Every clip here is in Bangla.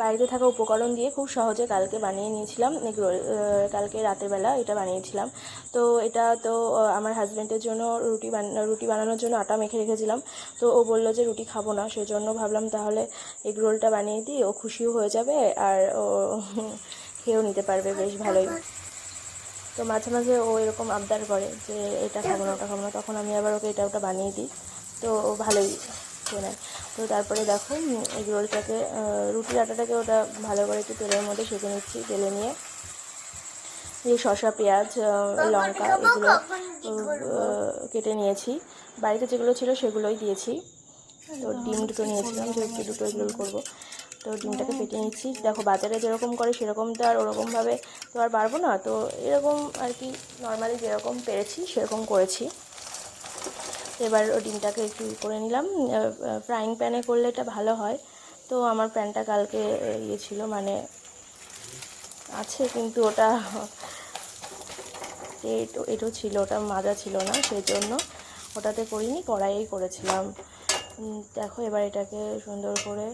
বাড়িতে থাকা উপকরণ দিয়ে খুব সহজে কালকে বানিয়ে নিয়েছিলাম এগরোল। কালকে রাতের বেলা এটা বানিয়েছিলাম। তো এটা তো আমার হাজব্যান্ডের জন্য রুটি বানানোর জন্য আটা মেখে রেখেছিলাম। তো ও বললো যে রুটি খাবো না, সেজন্য ভাবলাম তাহলে এগরোলটা বানিয়ে দিই, ও খুশিও হয়ে যাবে আর ও খেয়েও নিতে পারবে বেশ ভালোই। তো মাঝে মাঝে ও এরকম আবদার করে যে এটা খাবো না ওটা খাবো না, তখন আমি আবার ওকে এটা ওটা বানিয়ে দিই। তো ও ভালোই খেয়ে নেয়। তো তারপরে দেখো এগ রোলটাকে রুটির আটাটাকে ওটা ভালো করে একটু তেলের মধ্যে সেঁকে নিচ্ছি। তেলে নিয়ে এই শসা, পেঁয়াজ, লঙ্কা এগুলো কেটে নিয়েছি। বাড়িতে যেগুলো ছিল সেগুলোই দিয়েছি। তো ডিম দুটো নিয়েছিলাম, যেহেতু দুটো এগরোল করবো। তো ডিমটাকে ফেটে নিচ্ছি। দেখো বাজারে যেরকম করে সেরকম তো আর ওরকমভাবে তো আর পারবো না, তো এরকম আর কি নর্মালি যেরকম পেরেছি সেরকম করেছি। এবার ডিমটাকে একটু করে নিলাম। ফ্রাইং প্যানে করলে এটা ভালো হয়। তো আমার প্যানটা কালকে ইয়ে ছিল, মানে আছে কিন্তু ওটা এটো ছিল, ওটা মাজা ছিল না, সেই জন্য ওটাতে করিনি, কড়াইয়েই করেছিলাম। দেখো এবার এটাকে সুন্দর করে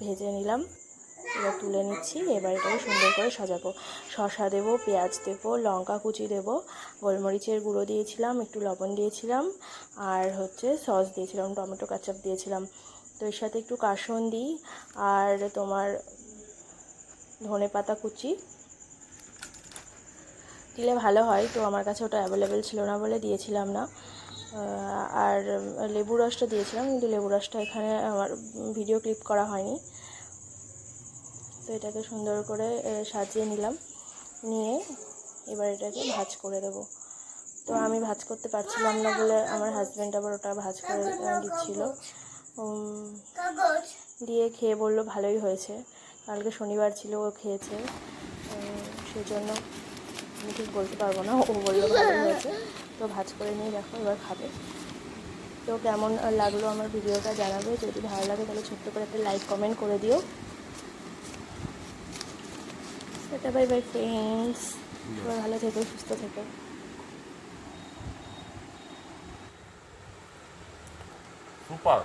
ভেজে নিলাম। এবার তুলে নিচ্ছি। এবার এটাকে সুন্দর করে সাজাবো। শসা দেবো, পেঁয়াজ দেবো, লঙ্কা কুচি দেবো, গোলমরিচের গুঁড়ো দিয়েছিলাম, একটু লবণ দিয়েছিলাম, আর হচ্ছে সস দিয়েছিলাম, টমেটো কেচাপ দিয়েছিলাম। তো এর সাথে একটু কাসুন্দি আর তোমার ধনেপাতা কুচি দিলে ভালো হয়। তো আমার কাছে ওটা অ্যাভেলেবেল ছিল না বলে দিয়েছিলাম না। আর লেবু রসটা দিয়েছিলাম, কিন্তু লেবু রসটা এখানে আমার ভিডিও ক্লিপ করা হয়নি। তো এটাকে সুন্দর করে সাজিয়ে নিলাম। নিয়ে এবার এটাকে ভাজ করে দেবো। তো আমি ভাজ করতে পারছিলাম না বলে আমার হাজব্যান্ড আবার ওটা ভাজ করে দিচ্ছিল। দিয়ে খেয়ে বললো ভালোই হয়েছে। কালকে শনিবার ছিল, ও খেয়েছে, সেই জন্য আমি ঠিক বলতে পারবো না, ও বললো ভালোই হয়েছে। তো ভাজ করে নিয়ে দেখো এবার খাবে। তো কেমন লাগলো আমার ভিডিওটা জানাবে। যদি ভালো লাগে তাহলে ছোট্ট করে একটা লাইক কমেন্ট করে দিও। টাটা বাই বাই ফ্রেন্ডস, সবাই ভালো থেকো, সুস্থ থেকো। সুপার।